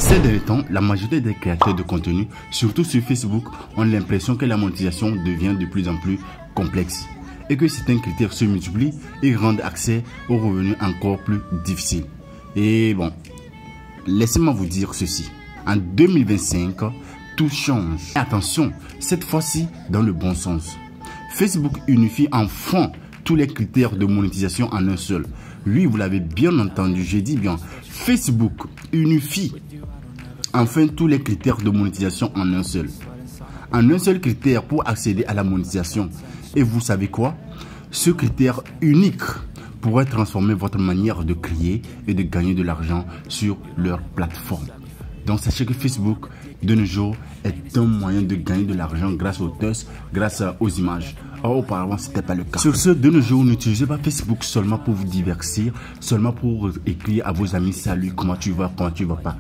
Ces derniers temps, la majorité des créateurs de contenu, surtout sur Facebook, ont l'impression que la monétisation devient de plus en plus complexe et que certains critères se multiplient et rendent accès aux revenus encore plus difficile. Et bon, laissez-moi vous dire ceci. En 2025, tout change. Et attention, cette fois-ci dans le bon sens. Facebook unifie enfin tous les critères de monétisation en un seul. Oui, vous l'avez bien entendu, j'ai dit bien. Facebook unifie enfin tous les critères de monétisation en un seul. En un seul critère pour accéder à la monétisation. Et vous savez quoi? Ce critère unique pourrait transformer votre manière de créer et de gagner de l'argent sur leur plateforme. Donc sachez que Facebook de nos jours est un moyen de gagner de l'argent grâce aux tests, grâce aux images. Or, auparavant, ce n'était pas le cas. Sur ce, de nos jours, n'utilisez pas Facebook seulement pour vous divertir, seulement pour écrire à vos amis, salut, comment tu vas pas.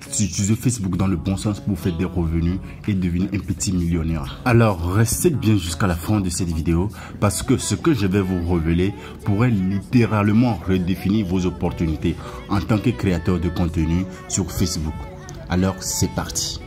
Utilisez Facebook dans le bon sens pour faire des revenus et devenir un petit millionnaire. Alors, restez bien jusqu'à la fin de cette vidéo parce que ce que je vais vous révéler pourrait littéralement redéfinir vos opportunités en tant que créateur de contenu sur Facebook. Alors, c'est parti.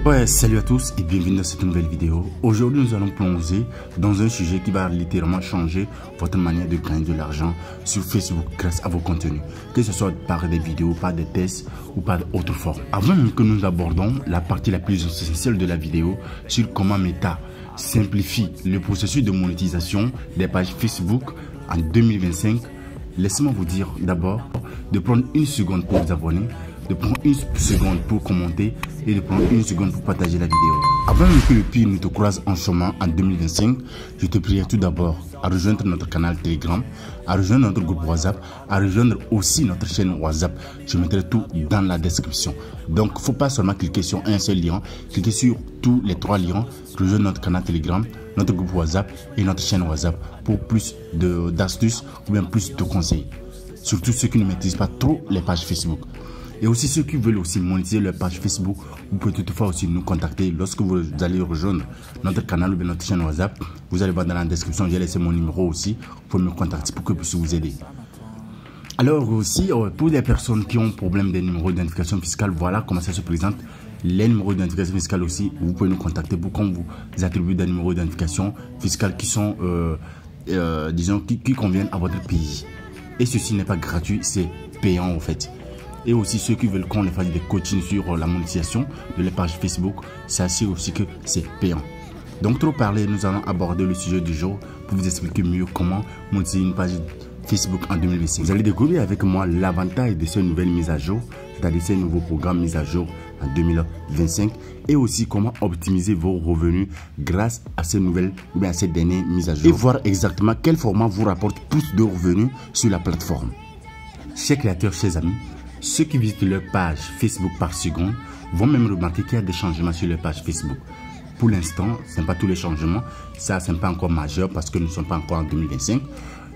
Ouais, salut à tous et bienvenue dans cette nouvelle vidéo. Aujourd'hui, nous allons plonger dans un sujet qui va littéralement changer votre manière de gagner de l'argent sur Facebook grâce à vos contenus. Que ce soit par des vidéos, par des tests ou par d'autres formes. Avant même que nous abordons la partie la plus essentielle de la vidéo sur comment Meta simplifie le processus de monétisation des pages Facebook en 2025, laissez-moi vous dire d'abord de prendre une seconde pour vous abonner, de prendre une seconde pour commenter et de prendre une seconde pour partager la vidéo. Avant même que le pire ne te croise en chemin en 2025, je te prie tout d'abord à rejoindre notre canal Telegram, à rejoindre notre groupe WhatsApp, à rejoindre aussi notre chaîne WhatsApp. Je mettrai tout dans la description. Donc, il ne faut pas seulement cliquer sur un seul lien, cliquez sur tous les 3 liens, rejoindre notre canal Telegram, notre groupe WhatsApp et notre chaîne WhatsApp pour plus d'astuces ou bien plus de conseils. Surtout ceux qui ne maîtrisent pas trop les pages Facebook. Et aussi ceux qui veulent aussi monétiser leur page Facebook, vous pouvez toutefois aussi nous contacter lorsque vous allez rejoindre notre canal ou bien notre chaîne WhatsApp. Vous allez voir dans la description, j'ai laissé mon numéro aussi pour me contacter pour que je puisse vous aider. Alors aussi, pour les personnes qui ont problème des numéros d'identification fiscale, voilà comment ça se présente. Les numéros d'identification fiscale aussi, vous pouvez nous contacter pour qu'on vous attribue des numéros d'identification fiscale qui sont, disons, qui conviennent à votre pays. Et ceci n'est pas gratuit, c'est payant en fait. Et aussi ceux qui veulent qu'on les fasse des coachings sur la monétisation de la page Facebook, sachez aussi que c'est payant. Donc trop parlé, nous allons aborder le sujet du jour pour vous expliquer mieux comment monétiser une page Facebook en 2025. Vous allez découvrir avec moi l'avantage de ces nouvelles mises à jour, c'est-à-dire ces nouveaux programmes mis à jour en 2025 et aussi comment optimiser vos revenus grâce à ces nouvelles ou bien à ces dernières mises à jour et voir exactement quel format vous rapporte plus de revenus sur la plateforme. Chers créateurs, chers amis, ceux qui visitent leur page Facebook par seconde vont même remarquer qu'il y a des changements sur leur page Facebook. Pour l'instant, ce n'est pas tous les changements, ça ce n'est pas encore majeur parce que nous ne sommes pas encore en 2025.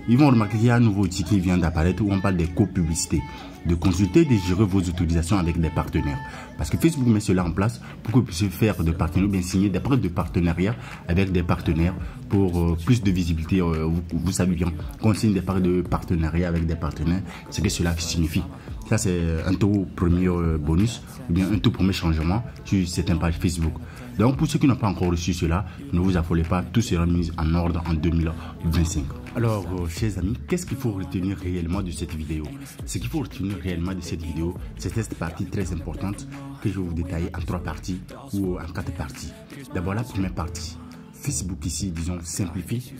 Ils vont remarquer qu'il y a un nouveau outil qui vient d'apparaître où on parle des co-publicités, de consulter et de gérer vos utilisations avec des partenaires. Parce que Facebook met cela en place pour que vous puissiez faire de partenariats ou bien signer des preuves de partenariat avec des partenaires pour plus de visibilité. Vous savez bien, quand on signe des preuves de partenariat avec des partenaires, c'est que cela signifie. Ça, c'est un tout premier bonus ou bien un tout premier changement sur certaines pages Facebook. Donc, pour ceux qui n'ont pas encore reçu cela, ne vous affolez pas, tout sera mis en ordre en 2025. Alors, chers amis, qu'est-ce qu'il faut retenir réellement de cette vidéo? Ce qu'il faut retenir réellement de cette vidéo, c'est cette partie très importante que je vais vous détailler en 3 parties ou en 4 parties. D'abord, la première partie. Facebook ici, disons, simplifie,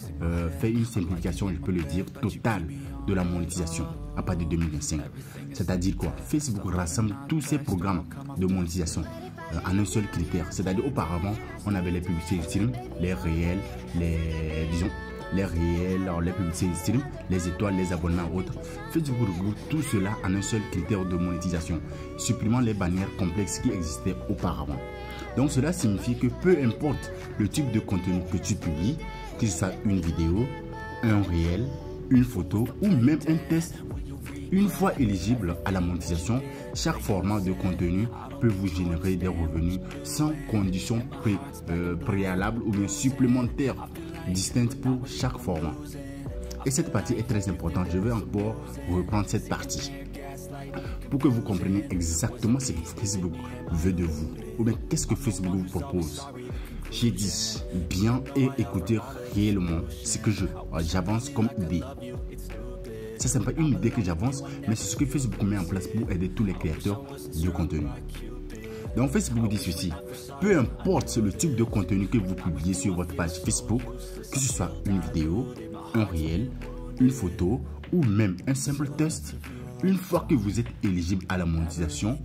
fait une simplification, je peux le dire, totale de la monétisation à partir de 2025. C'est-à-dire quoi? Facebook rassemble tous ces programmes de monétisation en un seul critère. C'est-à-dire auparavant, on avait les publicités stream, les réels, les publicités stream, les étoiles, les abonnements autres. Facebook regroupe tout cela en un seul critère de monétisation, supprimant les bannières complexes qui existaient auparavant. Donc cela signifie que peu importe le type de contenu que tu publies, que ce soit une vidéo, un réel, une photo ou même un test, une fois éligible à la monétisation, chaque format de contenu peut vous générer des revenus sans conditions préalables ou bien supplémentaires distinctes pour chaque format. Et cette partie est très importante. Je vais encore reprendre cette partie. pour que vous compreniez exactement ce que Facebook veut de vous, ou bien qu'est-ce que Facebook vous propose. J'ai dit bien et écoutez réellement ce que j'avance comme idée. Ça, c'est pas une idée que j'avance, mais c'est ce que Facebook met en place pour aider tous les créateurs de contenu. Donc Facebook dit ceci: peu importe le type de contenu que vous publiez sur votre page Facebook, que ce soit une vidéo, un réel, une photo ou même un simple test, une fois que vous êtes éligible à la monétisation,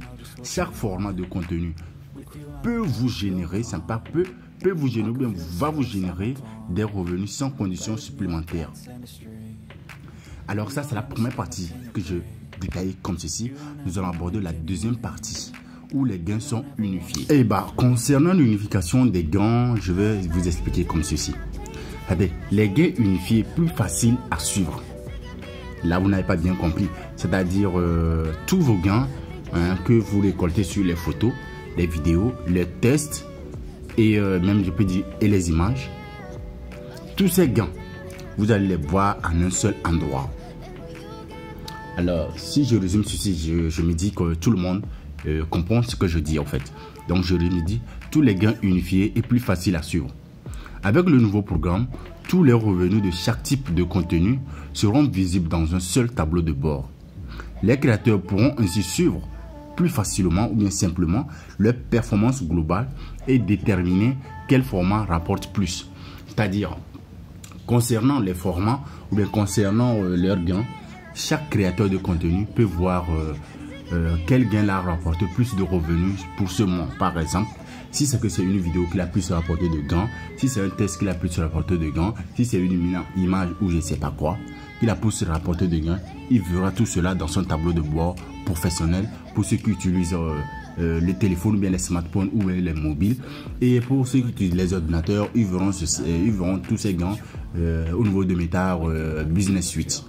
chaque format de contenu peut vous générer, peut vous générer, ou bien va vous générer des revenus sans conditions supplémentaires. Alors ça, c'est la première partie que je détaille comme ceci. Nous allons aborder la deuxième partie où les gains sont unifiés. Et concernant l'unification des gains, je vais vous expliquer comme ceci. Regardez, les gains unifiés plus faciles à suivre. Là, vous n'avez pas bien compris. C'est-à-dire tous vos gains que vous récoltez sur les photos, les vidéos, les tests et même je peux dire et les images. Tous ces gains, vous allez les voir en un seul endroit. Alors, si je résume ceci, je me dis que tout le monde comprend ce que je dis en fait. Donc, je me dis, tous les gains unifiés et plus faciles à suivre. Avec le nouveau programme, tous les revenus de chaque type de contenu seront visibles dans un seul tableau de bord. Les créateurs pourront ainsi suivre plus facilement ou bien simplement leur performance globale et déterminer quel format rapporte plus. C'est-à-dire, concernant les formats ou bien concernant leurs gains, chaque créateur de contenu peut voir quel gain leur rapporte plus de revenus pour ce mois. Par exemple, si c'est que c'est une vidéo qui a plus rapporté de gains, si c'est un test qui a plus rapporté de gains, si c'est une image ou je ne sais pas quoi, qui a plus rapporté de gains, il verra tout cela dans son tableau de bord professionnel pour ceux qui utilisent le téléphone ou bien les smartphones ou les mobiles. Et pour ceux qui utilisent les ordinateurs, ils verront tous ces gains au niveau de Meta Business Suite.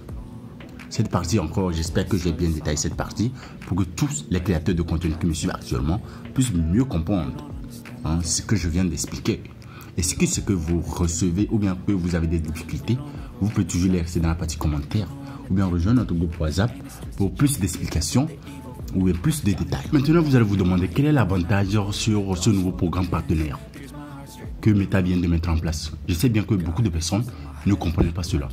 Cette partie encore, j'espère que j'ai bien détaillé cette partie pour que tous les créateurs de contenu qui me suivent actuellement puissent mieux comprendre ce que je viens d'expliquer. Et ce que vous recevez ou bien que vous avez des difficultés, vous pouvez toujours les laisser dans la partie commentaire ou bien rejoindre notre groupe WhatsApp pour plus d'explications ou plus de détails. Maintenant, vous allez vous demander quel est l'avantage sur ce nouveau programme partenaire que Meta vient de mettre en place. Je sais bien que beaucoup de personnes ne comprennent pas cela.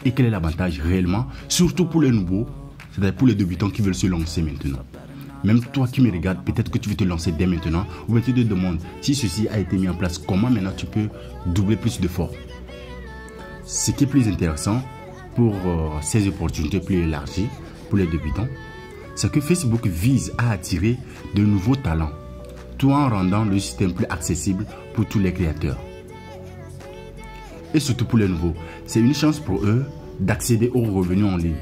Et quel est l'avantage réellement, surtout pour les nouveaux, c'est-à-dire pour les débutants qui veulent se lancer maintenant. Même toi qui me regardes, peut-être que tu veux te lancer dès maintenant, ou bien tu te demandes si ceci a été mis en place, comment maintenant tu peux doubler plus d'efforts. Ce qui est plus intéressant pour ces opportunités plus élargies pour les débutants, c'est que Facebook vise à attirer de nouveaux talents, tout en rendant le système plus accessible pour tous les créateurs. Et surtout pour les nouveaux, c'est une chance pour eux d'accéder aux revenus en ligne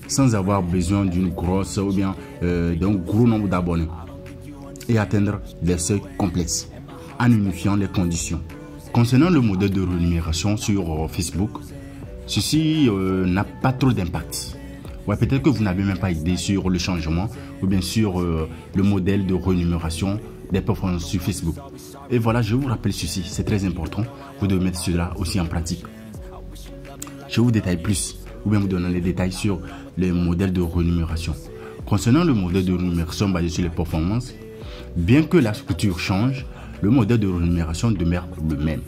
sans avoir besoin d'une grosse ou bien d'un gros nombre d'abonnés et atteindre des seuils complexes en unifiant les conditions. Concernant le modèle de rémunération sur Facebook, ceci n'a pas trop d'impact. Ouais, peut-être que vous n'avez même pas idée sur le changement ou bien sur le modèle de rémunération des performances sur Facebook. Et voilà, je vous rappelle ceci, c'est très important. Vous devez mettre cela aussi en pratique. Je vous détaille plus ou bien vous donner les détails sur les modèles de rémunération. Concernant le modèle de rémunération basé sur les performances, bien que la structure change, le modèle de rémunération demeure le même.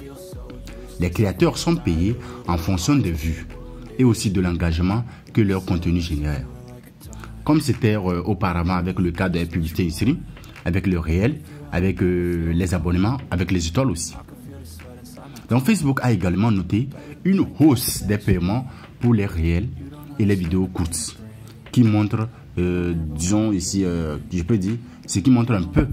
Les créateurs sont payés en fonction des vues et aussi de l'engagement que leur contenu génère. Comme c'était auparavant avec le cas des publicités stream, avec le réel, avec les abonnements, avec les étoiles aussi. Donc Facebook a également noté une hausse des paiements pour les réels et les vidéos courtes, qui montre, disons ici, je peux dire, ce qui montre un peu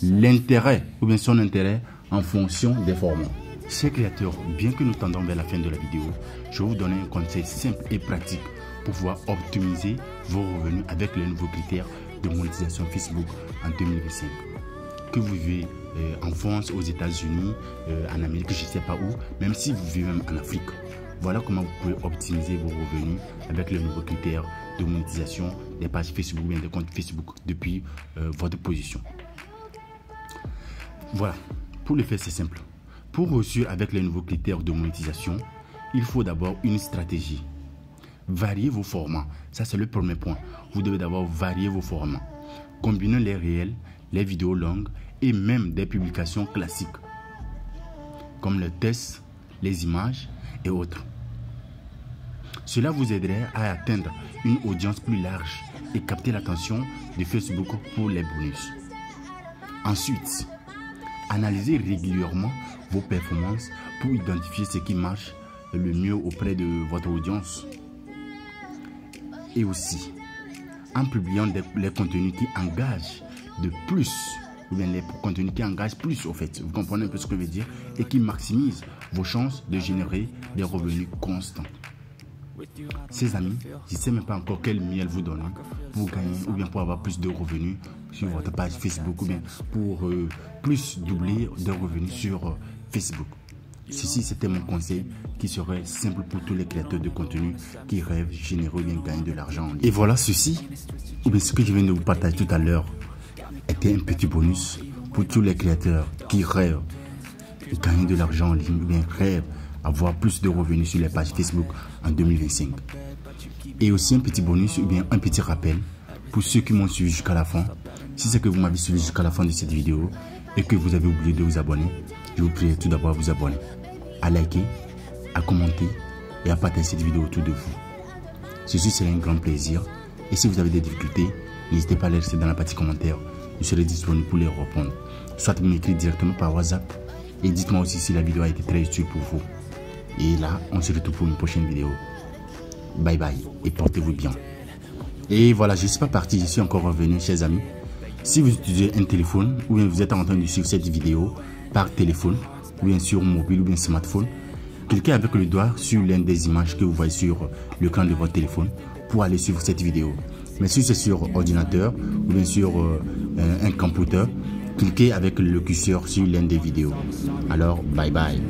l'intérêt ou bien son intérêt en fonction des formats. Chers créateurs, bien que nous tendons vers la fin de la vidéo, je vais vous donner un conseil simple et pratique pour pouvoir optimiser vos revenus avec les nouveaux critères de monétisation Facebook en 2025. Que vous vivez en France, aux États-Unis, en Amérique, je ne sais pas où, même si vous vivez même en Afrique. Voilà comment vous pouvez optimiser vos revenus avec les nouveaux critères de monétisation des pages Facebook ou bien des comptes Facebook depuis votre position. Voilà, pour le faire c'est simple. Pour réussir avec les nouveaux critères de monétisation, il faut d'abord une stratégie. varier vos formats. Ça, c'est le premier point. Vous devez d'abord varier vos formats. Combinez les réels, les vidéos longues et même des publications classiques, comme le test, les images et autres. Cela vous aiderait à atteindre une audience plus large et capter l'attention de Facebook pour les bonus. Ensuite, analysez régulièrement vos performances pour identifier ce qui marche le mieux auprès de votre audience. Et aussi, en publiant les contenus qui engagent de plus, ou bien les contenus qui engagent plus au fait, vous comprenez un peu ce que je veux dire, et qui maximisent vos chances de générer des revenus constants. Ces amis, je ne sais même pas encore quel miel vous donner pour gagner ou bien pour avoir plus de revenus sur votre page Facebook ou bien pour plus doubler de revenus sur Facebook. Ceci, c'était mon conseil qui serait simple pour tous les créateurs de contenu qui rêvent de générer ou bien gagner de l'argent en ligne. Et voilà, ceci, ou bien ce que je viens de vous partager tout à l'heure, était un petit bonus pour tous les créateurs qui rêvent de gagner de l'argent en ligne ou bien rêvent avoir plus de revenus sur les pages Facebook en 2025. Et aussi un petit bonus ou bien un petit rappel pour ceux qui m'ont suivi jusqu'à la fin. Si c'est que vous m'avez suivi jusqu'à la fin de cette vidéo et que vous avez oublié de vous abonner, je vous prie tout d'abord à vous abonner, à liker, à commenter et à partager cette vidéo autour de vous. Ceci serait un grand plaisir. Et si vous avez des difficultés, n'hésitez pas à les laisser dans la partie commentaire. Je serai disponible pour les répondre. Soit vous m'écrivez directement par WhatsApp et dites-moi aussi si la vidéo a été très utile pour vous. Et là, on se retrouve pour une prochaine vidéo. Bye bye et portez-vous bien. Et voilà, je ne suis pas parti, je suis encore revenu, chers amis. Si vous utilisez un téléphone ou bien vous êtes en train de suivre cette vidéo par téléphone ou bien sur mobile ou bien smartphone, cliquez avec le doigt sur l'une des images que vous voyez sur l'écran de votre téléphone pour aller suivre cette vidéo. Mais si c'est sur ordinateur ou bien sur un computer, cliquez avec le curseur sur l'une des vidéos. Alors, bye bye.